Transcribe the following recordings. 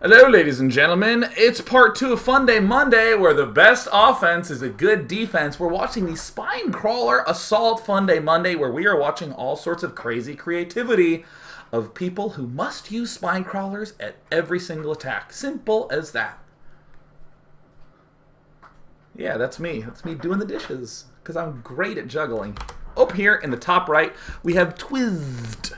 Hello, ladies and gentlemen. It's part 2 of Funday Monday, where the best offense is a good defense. We're watching the Spine Crawler Assault Funday Monday, where we are watching all sorts of crazy creativity of people who must use spine crawlers at every single attack. Simple as that. Yeah, that's me. That's me doing the dishes, because I'm great at juggling. Up here in the top right, we have Twizzed.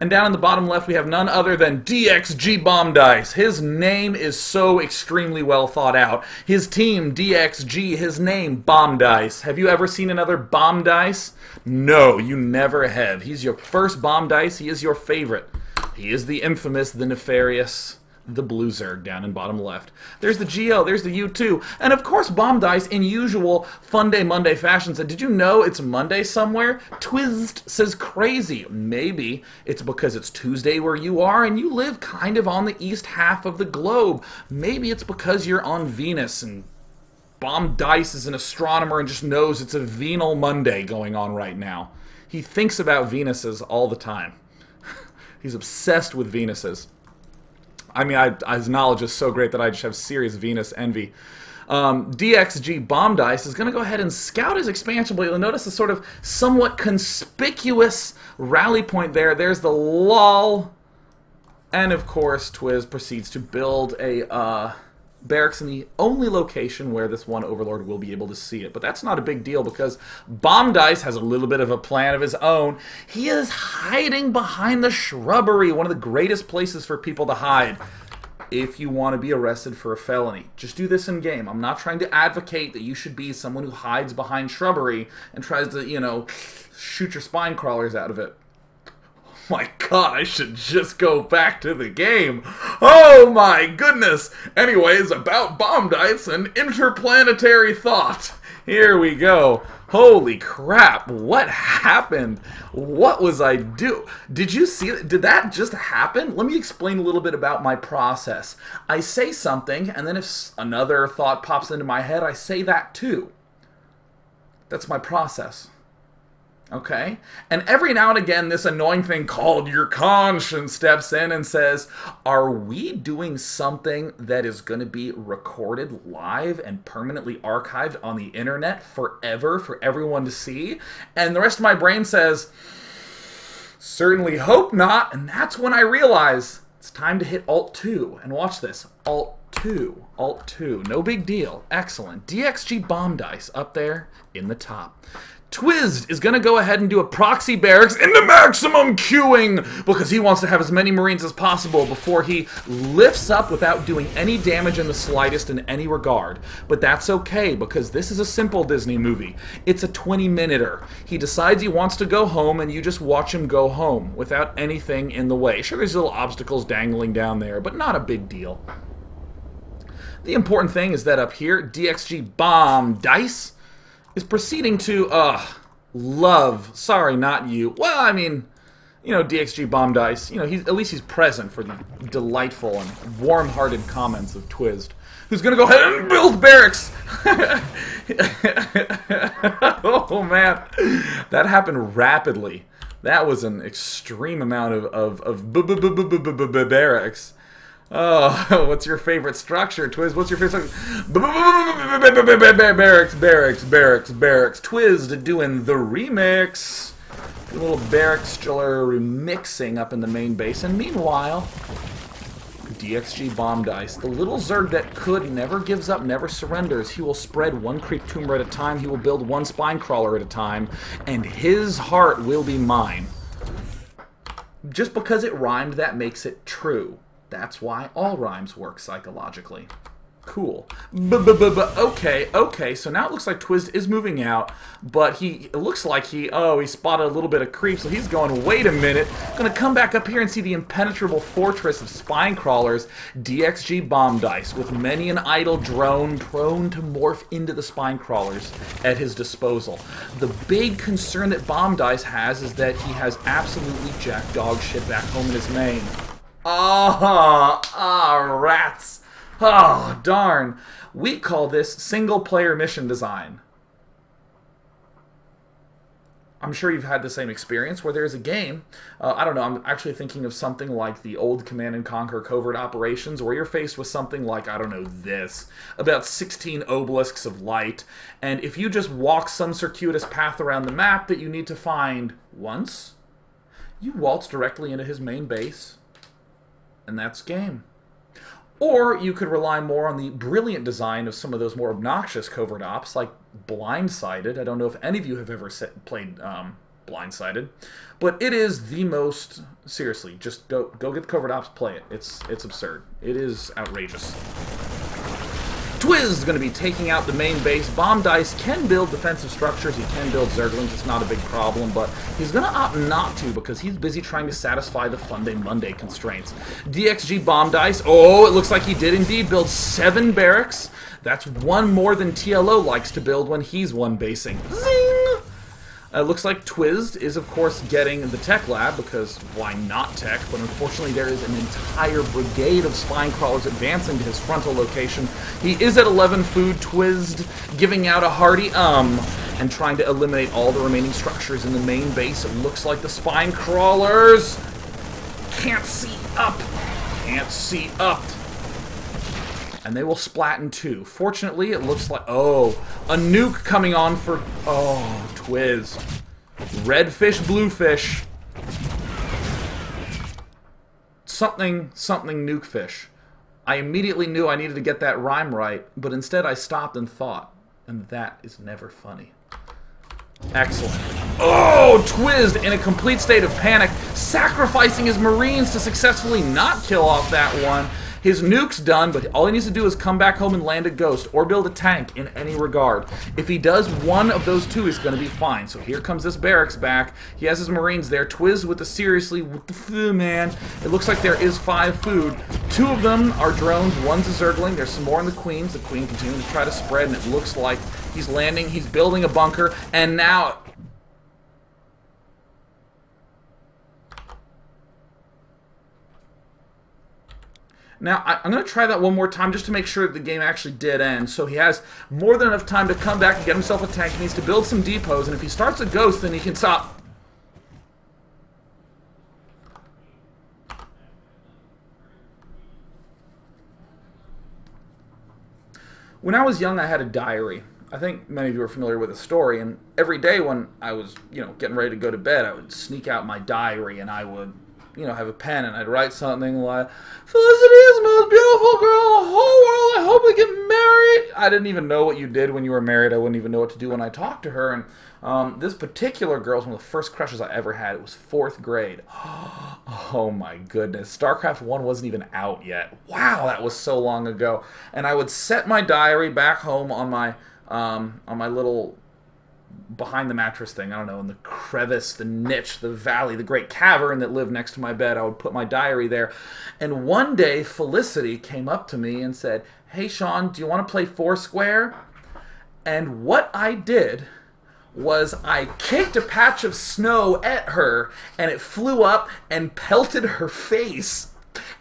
And down in the bottom left, we have none other than DXG Bomb Dice. His name is so extremely well thought out. His team, DXG, his name, Bomb Dice. Have you ever seen another Bomb Dice? No, you never have. He's your first Bomb Dice. He is your favorite. He is the infamous, the nefarious, the Blue Zerg down in bottom left. There's the GO, there's the U2, and of course Bomb Dice in usual Funday Monday fashion said, did you know it's Monday somewhere? Twizzed says crazy. Maybe it's because it's Tuesday where you are and you live kind of on the east half of the globe. Maybe it's because you're on Venus and Bomb Dice is an astronomer and just knows it's a venal Monday going on right now. He thinks about Venuses all the time. He's obsessed with Venuses. I mean, his knowledge is so great that I just have serious Venus envy. DXG Bomb Dice is going to go ahead and scout his expansion, but you'll notice a sort of somewhat conspicuous rally point there. There's the lull. And, of course, Twiz proceeds to build a barracks in the only location where this one Overlord will be able to see it. But that's not a big deal because Bomb Dice has a little bit of a plan of his own. He is hiding behind the shrubbery, one of the greatest places for people to hide if you want to be arrested for a felony. Just do this in game. I'm not trying to advocate that you should be someone who hides behind shrubbery and tries to, you know, shoot your spine crawlers out of it. My God, I should just go back to the game. Oh my goodness. Anyways, about Bomb Dice and interplanetary thought. Here we go. Holy crap, what happened? What was I do? Did you see it? Did that just happen? Let me explain a little bit about my process. I say something, and then if another thought pops into my head, I say that too. That's my process. Okay? And every now and again, this annoying thing called your conscience steps in and says, are we doing something that is going to be recorded live and permanently archived on the internet forever for everyone to see? And the rest of my brain says, certainly hope not. And that's when I realize it's time to hit Alt-2. And watch this. Alt-2. Alt-2. No big deal. Excellent. DXG Bomb Dice up there in the top. Twizzed is going to go ahead and do a proxy barracks into maximum queuing because he wants to have as many Marines as possible before he lifts up without doing any damage in the slightest in any regard. But that's okay because this is a simple Disney movie. It's a 20-minuter. He decides he wants to go home and you just watch him go home without anything in the way. Sure, there's little obstacles dangling down there, but not a big deal. The important thing is that up here, DXG Bomb Dice is proceeding to, love, sorry, not you. Well, I mean, you know, DXG Bomb Dice, you know, at least he's present for the delightful and warm-hearted comments of Twizzed, who's going to go ahead and build barracks. Oh, man. That happened rapidly. That was an extreme amount of barracks. Oh, what's your favorite structure, Twiz? What's your favorite structure? Barracks, barracks, barracks, barracks. Twiz doing the remix. A little barrackstular remixing up in the main base. And meanwhile, DXG Bomb Dice, the little Zerg that could, never gives up, never surrenders. He will spread one creep tumor at a time. He will build one spine crawler at a time. And his heart will be mine. Just because it rhymed, that makes it true. That's why all rhymes work psychologically. Cool. Okay, so now it looks like Twizzed is moving out, but it looks like he spotted a little bit of creep, so he's going, wait a minute, gonna come back up here and see the impenetrable fortress of spine crawlers, DXG Bomb Dice, with many an idle drone prone to morph into the spine crawlers at his disposal. The big concern that Bomb Dice has is that he has absolutely jack dog shit back home in his main. Rats. Oh, darn. We call this single-player mission design. I'm sure you've had the same experience where there's a game, I don't know, I'm actually thinking of something like the old Command & Conquer Covert Operations, where you're faced with something like, I don't know, this, about 16 obelisks of light, and if you just walk some circuitous path around the map that you need to find once, you waltz directly into his main base, and that's game. Or you could rely more on the brilliant design of some of those more obnoxious covert ops, like Blindsided. I don't know if any of you have ever played Blindsided, but it is the most, seriously, just go get the covert ops, play it. It's absurd. It is outrageous. Twiz is going to be taking out the main base. Bomb Dice can build defensive structures. He can build Zerglings. It's not a big problem, but he's going to opt not to because he's busy trying to satisfy the Funday Monday constraints. DXG Bomb Dice. Oh, it looks like he did indeed build 7 barracks. That's 1 more than TLO likes to build when he's one basing. Zing! Looks like Twiz is, of course, getting the tech lab, because why not tech? But unfortunately, there is an entire brigade of spine crawlers advancing to his frontal location. He is at 11 food, Twizzed, giving out a hearty and trying to eliminate all the remaining structures in the main base. It looks like the spine crawlers can't see up. Can't see up. And they will splat in 2. Fortunately, it looks like... Oh, a nuke coming on for... Oh, Twiz. Red fish, blue fish. Something nuke fish. I immediately knew I needed to get that rhyme right, but instead I stopped and thought. And that is never funny. Excellent. Oh, Twiz in a complete state of panic, sacrificing his Marines to successfully not kill off that one. His nuke's done, but all he needs to do is come back home and land a ghost, or build a tank in any regard. If he does one of those 2, he's going to be fine. So here comes this barracks back. He has his Marines there. Twiz with the seriously, what the food, man? It looks like there is 5 food. 2 of them are drones. 1's a Zergling. There's some more in the Queens. The Queen continuing to try to spread, and it looks like he's landing. He's building a bunker, and now... Now, I'm going to try that one more time just to make sure that the game actually did end. So he has more than enough time to come back and get himself a tank. He needs to build some depots, and if he starts a ghost, then he can stop. When I was young, I had a diary. I think many of you are familiar with the story, and every day when I was, getting ready to go to bed, I would sneak out my diary, and I would... have a pen, and I'd write something like, Felicity is the most beautiful girl in the whole world, I hope we get married. I didn't even know what you did when you were married. I wouldn't even know what to do when I talked to her, and this particular girl was one of the first crushes I ever had. It was 4th grade. Oh my goodness. StarCraft 1 wasn't even out yet. Wow, that was so long ago. And I would set my diary back home on my little... behind the mattress thing, I don't know, in the crevice, the niche, the valley, the great cavern that lived next to my bed. I would put my diary there. And one day, Felicity came up to me and said, hey, Sean, do you want to play Foursquare? And what I did was I kicked a patch of snow at her, and it flew up and pelted her face.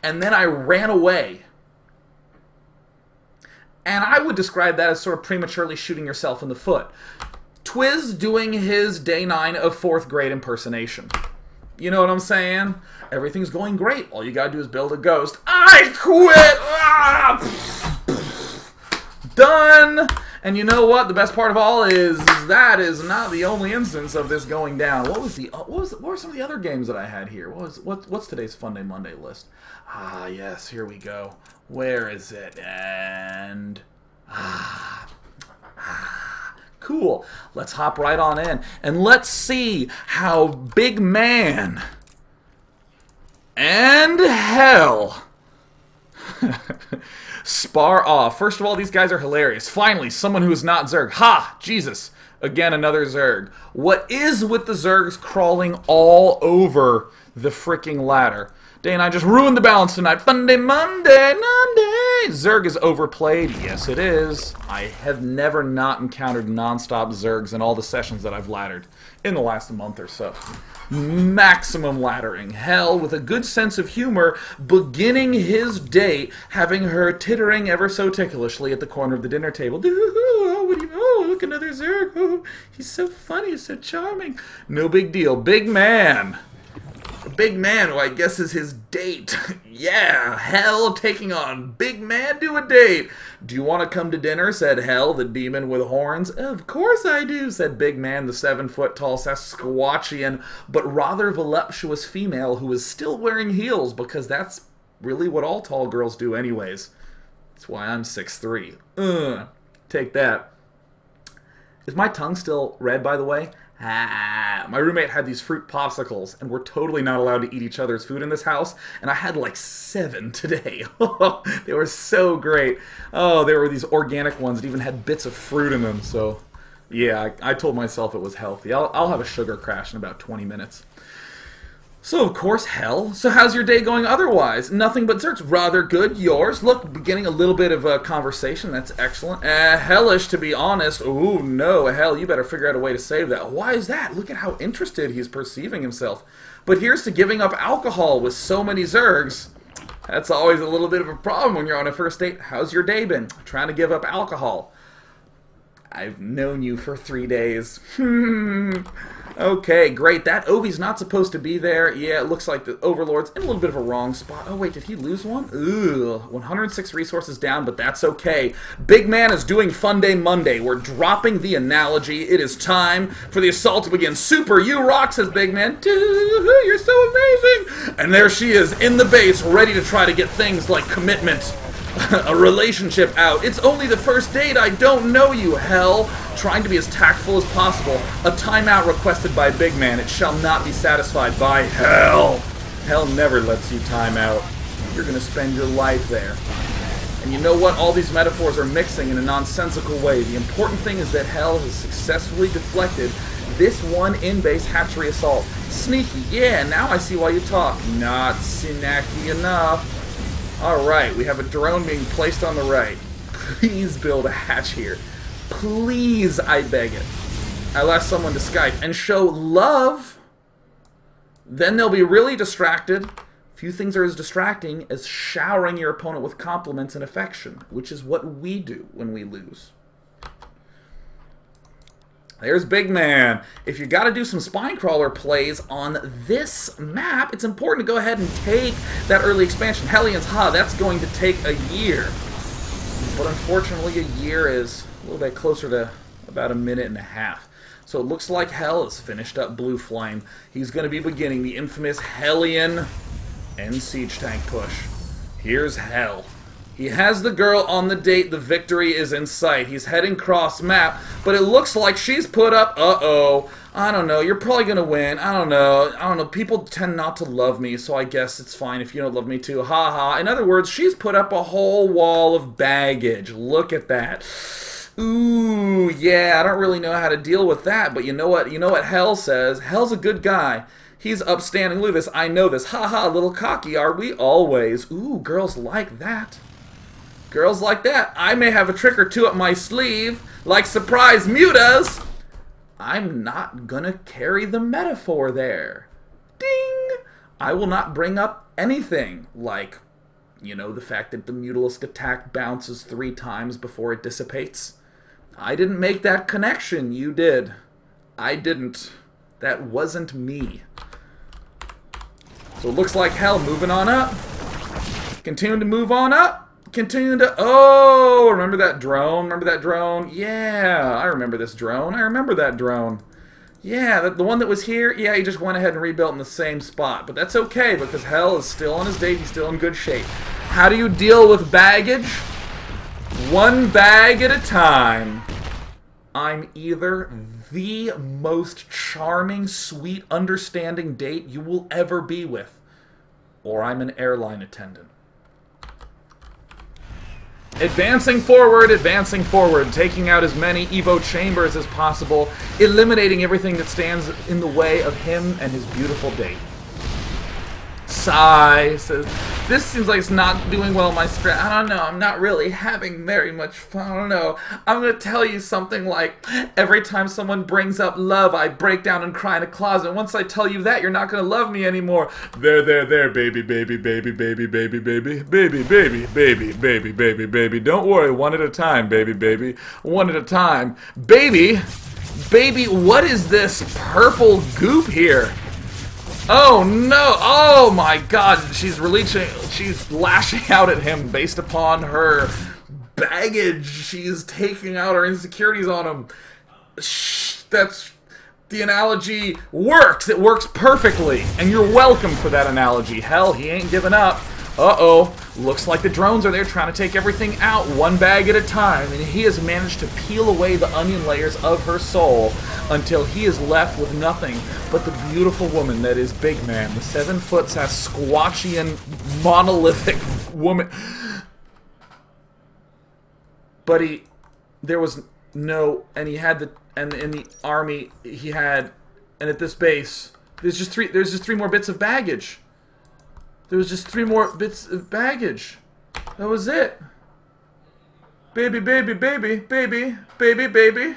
And then I ran away. And I would describe that as sort of prematurely shooting yourself in the foot. Twiz doing his day 9 of 4th grade impersonation. You know what I'm saying? Everything's going great. All you gotta do is build a ghost. I quit! Ah! Done! And you know what? The best part of all is that is not the only instance of this going down. What were some of the other games that I had here? What's today's Funday Monday list? Ah, yes, here we go. Where is it? And... Cool. Let's hop right on in. And let's see how Big Man and Hell spar off. First of all, these guys are hilarious. Finally, someone who is not Zerg. Ha! Jesus. Again, another Zerg. What is with the Zergs crawling all over the freaking ladder? Day and I just ruined the balance tonight. Funday, Monday, Monday. Zerg is overplayed. Yes, it is. I have never not encountered non-stop Zergs in all the sessions that I've laddered in the last month or so. Maximum laddering. Hell, with a good sense of humor, beginning his date, having her tittering ever so ticklishly at the corner of the dinner table. Oh, look, another Zerg. Oh, he's so funny. He's so charming. No big deal. Big man. A big man, who I guess is his date. Yeah, Hell taking on Big Man to a date. Do you want to come to dinner, said Hell, the demon with horns. Of course I do, said Big Man, the 7-foot-tall Sasquatchian, but rather voluptuous female who is still wearing heels, because that's really what all tall girls do anyways. That's why I'm 6'3". Take that. Is my tongue still red, by the way? My roommate had these fruit popsicles, and we're totally not allowed to eat each other's food in this house, and I had like 7 today. They were so great. Oh, they were these organic ones that even had bits of fruit in them, so yeah, I told myself it was healthy. I'll have a sugar crash in about 20 minutes. So, of course, Hell. So how's your day going otherwise? Nothing but zerks. Rather good. Yours? Look, beginning a little bit of a conversation. That's excellent. Hellish, to be honest. Ooh, no. Hell, you better figure out a way to save that. Why is that? Look at how interested he's perceiving himself. But here's to giving up alcohol with so many zergs. That's always a little bit of a problem when you're on a first date. How's your day been? Trying to give up alcohol. I've known you for 3 days. Okay, great. That Ovi's not supposed to be there. Yeah, it looks like the Overlord's in a little bit of a wrong spot. Oh, wait, did he lose one? Ooh, 106 resources down, but that's okay. Big Man is doing Funday Monday. We're dropping the analogy. It is time for the assault to begin. Super, you rock, says Big Man. You're so amazing. And there she is in the base, ready to try to get things like commitment. A relationship out. It's only the first date. I don't know you, Hell. Trying to be as tactful as possible. A timeout requested by Big Man. It shall not be satisfied by Hell. Hell never lets you time out. You're going to spend your life there. And you know what? All these metaphors are mixing in a nonsensical way. The important thing is that Hell has successfully deflected this one in-base hatchery assault. Sneaky. Yeah, now I see why you talk. Not snacky enough. Alright, we have a drone being placed on the right. Please build a hatch here. Please, I beg it. I'll ask someone to Skype and show love. Then they'll be really distracted. Few things are as distracting as showering your opponent with compliments and affection, which is what we do when we lose. There's Big Man. If you got to do some Spinecrawler plays on this map, it's important to go ahead and take that early expansion. Hellions, that's going to take a year. But unfortunately, a year is a little bit closer to about a minute and a half. So it looks like Hell has finished up Blue Flame. He's going to be beginning the infamous Hellion and Siege Tank push. Here's Hell. He has the girl on the date. The victory is in sight. He's heading cross map, but it looks like she's put up, I don't know, you're probably going to win. I don't know. People tend not to love me, so I guess it's fine if you don't love me too. Ha. In other words, she's put up a whole wall of baggage. Look at that. Ooh, yeah, I don't really know how to deal with that, but you know what? You know what Hell says? Hell's a good guy. He's upstanding. Look at this. I know this. Ha, a little cocky, are we? Always. Ooh, girls like that. Girls like that. I may have a trick or two up my sleeve, like surprise mutas. I'm not gonna carry the metaphor there. Ding! I will not bring up anything like, you know, the fact that the Mutalisk attack bounces 3 times before it dissipates. I didn't make that connection. You did. I didn't. That wasn't me. So it looks like Hell moving on up. Continuing to move on up. Continuing to... Oh! Remember that drone? Remember that drone? Yeah, I remember this drone. I remember that drone. Yeah, the one that was here, yeah, he just went ahead and rebuilt in the same spot. But that's okay, because Hell is still on his date. He's still in good shape. How do you deal with baggage? One bag at a time. I'm either the most charming, sweet, understanding date you will ever be with, or I'm an airline attendant. Advancing forward, taking out as many Evo chambers as possible, eliminating everything that stands in the way of him and his beautiful date. Sigh. Says, this seems like it's not doing well in my strat. I don't know. I'm not really having very much fun. I don't know. I'm going to tell you something like, every time someone brings up love, I break down and cry in a closet. Once I tell you that, you're not going to love me anymore. There, baby, baby, baby, baby, baby, baby, baby, baby, baby, baby, baby, baby. Don't worry. One at a time, baby, baby. One at a time. Baby, baby, what is this purple goop here? Oh no! Oh my god! She's lashing out at him based upon her baggage. She's taking out her insecurities on him. That's... the analogy works. It works perfectly. And you're welcome for that analogy. Hell, he ain't giving up. Uh-oh. Looks like the drones are there trying to take everything out one bag at a time, and he has managed to peel away the onion layers of her soul until he is left with nothing but the beautiful woman that is Big Man, the 7-foot Sasquatchian monolithic woman. But there was no, and he had and in the army he had, and at this base, there's just three more bits of baggage. There was just 3 more bits of baggage. That was it. Baby, baby, baby, baby, baby, baby.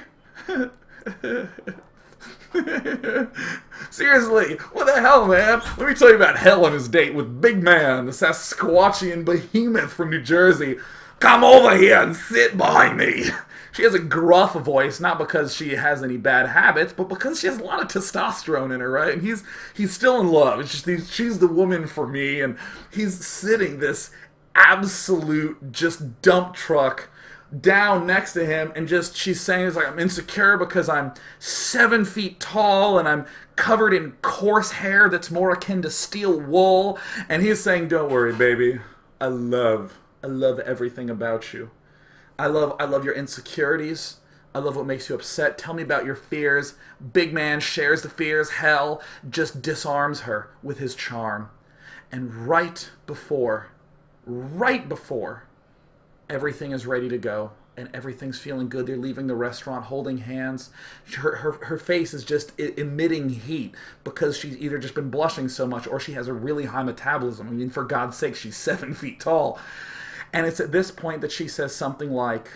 Seriously, what the hell, man? Let me tell you about hell on his date with Big Man, the Sasquatchian behemoth from New Jersey. Come over here and sit behind me. She has a gruff voice, not because she has any bad habits, but because she has a lot of testosterone in her, right? And he's still in love. It's just she's the woman for me, and he's sitting this absolute just dump truck down next to him, and she's saying, it's like, I'm insecure because I'm 7 feet tall and I'm covered in coarse hair that's more akin to steel wool. And he's saying, don't worry, baby. I love everything about you. I love your insecurities. I love what makes you upset. Tell me about your fears. Big Man shares the fears. Hell just disarms her with his charm. And right before everything is ready to go and everything's feeling good, they're leaving the restaurant holding hands. Her face is just emitting heat because she's either just been blushing so much or she has a really high metabolism. I mean, for God's sake, she's 7 feet tall. And it's at this point that she says something like,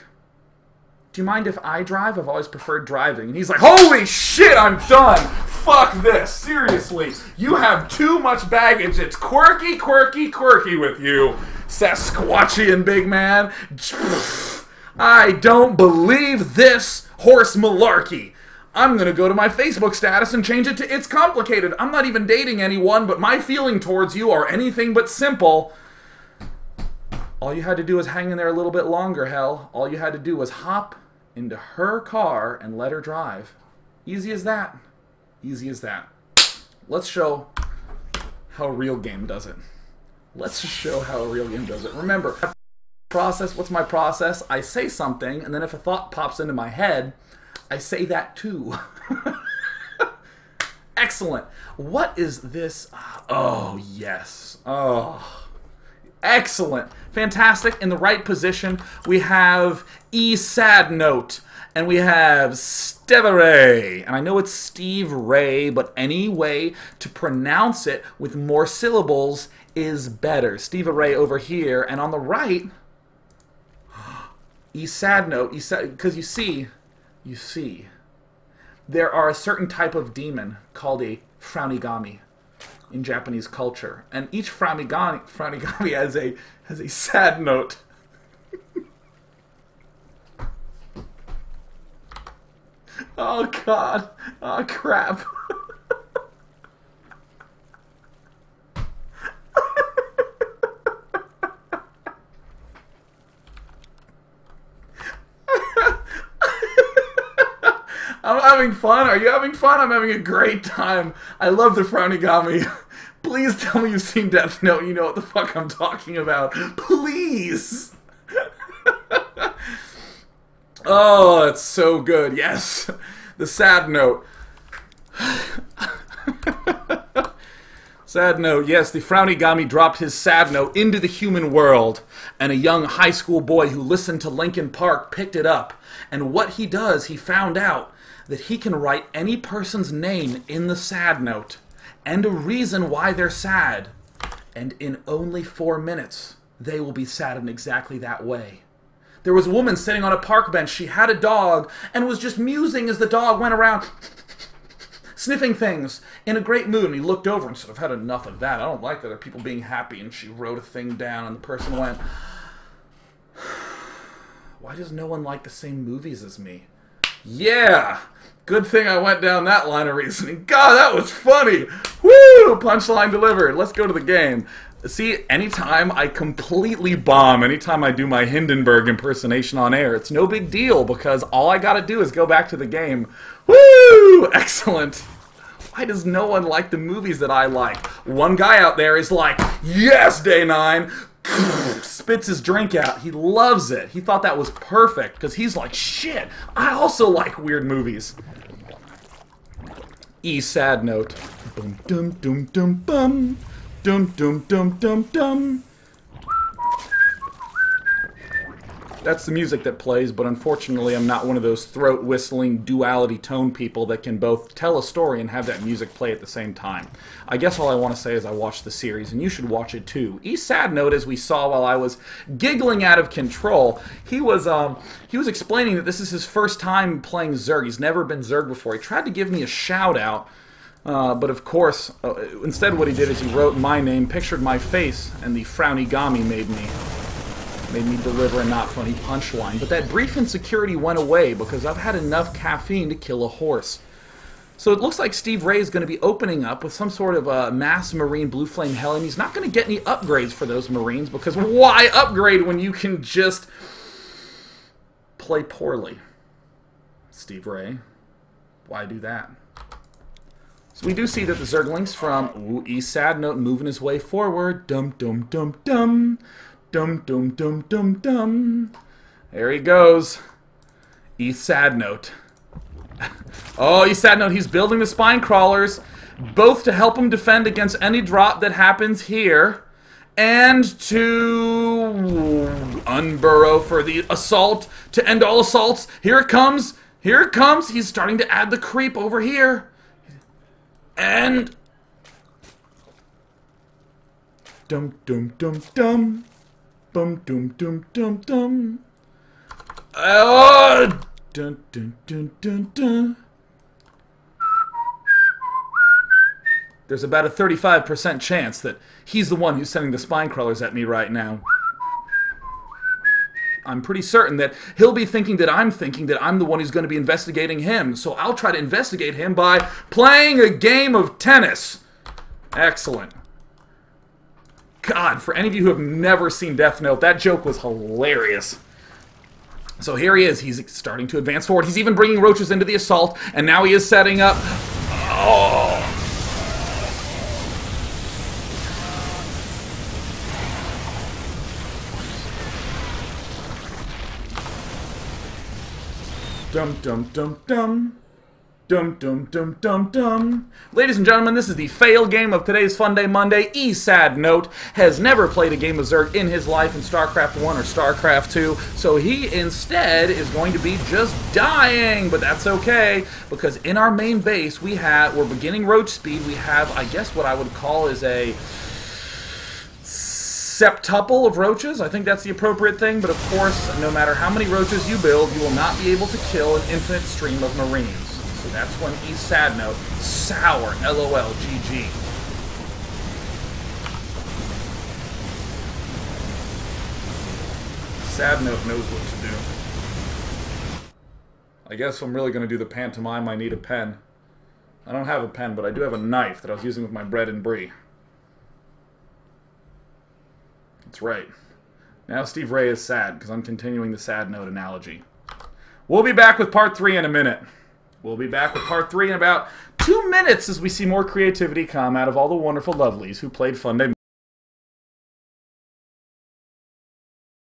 do you mind if I drive? I've always preferred driving. And he's like, holy shit, I'm done. Fuck this. Seriously. You have too much baggage. It's quirky, quirky, quirky with you, Sasquatchian Big Man. I don't believe this horse malarkey. I'm going to go to my Facebook status and change it to It's Complicated. I'm not even dating anyone, but my feeling towards you are anything but simple. All you had to do was hang in there a little bit longer, hell. All you had to do was hop into her car and let her drive. Easy as that. Easy as that. Let's show how a real game does it. Let's show how a real game does it. Remember, process, what's my process? I say something, and then if a thought pops into my head, I say that too. Excellent. What is this? Oh, yes. Oh. Excellent. Fantastic. In the right position, we have sad note. And we have Steve-a-ray. And I know it's Steve Ray, but any way to pronounce it with more syllables is better. Steve-a-ray over here. And on the right, sad note. Because you see, there are a certain type of demon called a frownigami in Japanese culture, and each frownigami has a sad note. Oh God! Oh crap! I'm having fun. Are you having fun? I'm having a great time. I love the frownigami. Please tell me you've seen Death Note. You know what the fuck I'm talking about. Please. Oh, it's so good. Yes. The sad note. Sad note. Yes, the frownigami dropped his sad note into the human world, and a young high school boy who listened to Linkin Park picked it up. And what he does, he found out that he can write any person's name in the sad note and a reason why they're sad. And in only 4 minutes, they will be sad in exactly that way. There was a woman sitting on a park bench. She had a dog and was just musing as the dog went around sniffing things in a great mood. And he looked over and said, I've had enough of that. I don't like other people being happy. And she wrote a thing down and the person went, why does no one like the same movies as me? Yeah! Good thing I went down that line of reasoning. God, that was funny! Woo! Punchline delivered. Let's go to the game. See, anytime I completely bomb, anytime I do my Hindenburg impersonation on air, it's no big deal because all I gotta do is go back to the game. Woo! Excellent. Why does no one like the movies that I like? One guy out there is like, yes, Day 9! Spits his drink out. He loves it. He thought that was perfect because he's like, shit, I also like weird movies. Sad note. Boom, dum, dum, dum, bum. Dum, dum, dum, dum, dum. That's the music that plays, but unfortunately I'm not one of those throat-whistling, duality tone people that can both tell a story and have that music play at the same time. I guess all I want to say is I watched the series, and you should watch it too. Sad note, as we saw while I was giggling out of control, he was explaining that this is his first time playing Zerg. He's never been Zerg before. He tried to give me a shout-out, but of course, instead what he did is he wrote my name, pictured my face, and the frownigami made me deliver a not funny punchline. But that brief insecurity went away because I've had enough caffeine to kill a horse. So it looks like Steve Ray is going to be opening up with some sort of mass Marine Blue Flame Hell, and he's not going to get any upgrades for those Marines because why upgrade when you can just play poorly? Steve Ray, why do that? So we do see that the Zerglings from Sad Note moving his way forward. Dum dum dum dum. Dum dum dum dum dum. There he goes. Sad Note. Oh, Sad Note, he's building the spine crawlers, both to help him defend against any drop that happens here, and to unburrow for the assault, to end all assaults. Here it comes. Here it comes. He's starting to add the creep over here. And dum dum dum dum. Bum dum dum dum dum. Dun dun dun dun dun. There's about a 35% chance that he's the one who's sending the spine crawlers at me right now. I'm pretty certain that he'll be thinking that I'm the one who's going to be investigating him. So I'll try to investigate him by playing a game of tennis. Excellent. God, for any of you who have never seen Death Note, that joke was hilarious. So here he is. He's starting to advance forward. He's even bringing roaches into the assault, and now he is setting up... Oh! Dum dum dum dum. Dum dum dum dum dum. Ladies and gentlemen, this is the fail game of today's Funday Monday. Sad Note has never played a game of Zerg in his life in StarCraft 1 or StarCraft 2, so he instead is going to be just dying, but that's okay, because in our main base we're beginning roach speed. We have, I guess what I would call is a septuple of roaches. I think that's the appropriate thing, but of course, no matter how many roaches you build, you will not be able to kill an infinite stream of Marines. So that's when Sad Note, sour, LOL, GG. Sad Note knows what to do. I guess if I'm really going to do the pantomime, I need a pen. I don't have a pen, but I do have a knife that I was using with my bread and brie. That's right. Now Steve Ray is sad, because I'm continuing the Sad Note analogy. We'll be back with part 3 in a minute. We'll be back with part 3 in about 2 minutes as we see more creativity come out of all the wonderful lovelies who played Funday.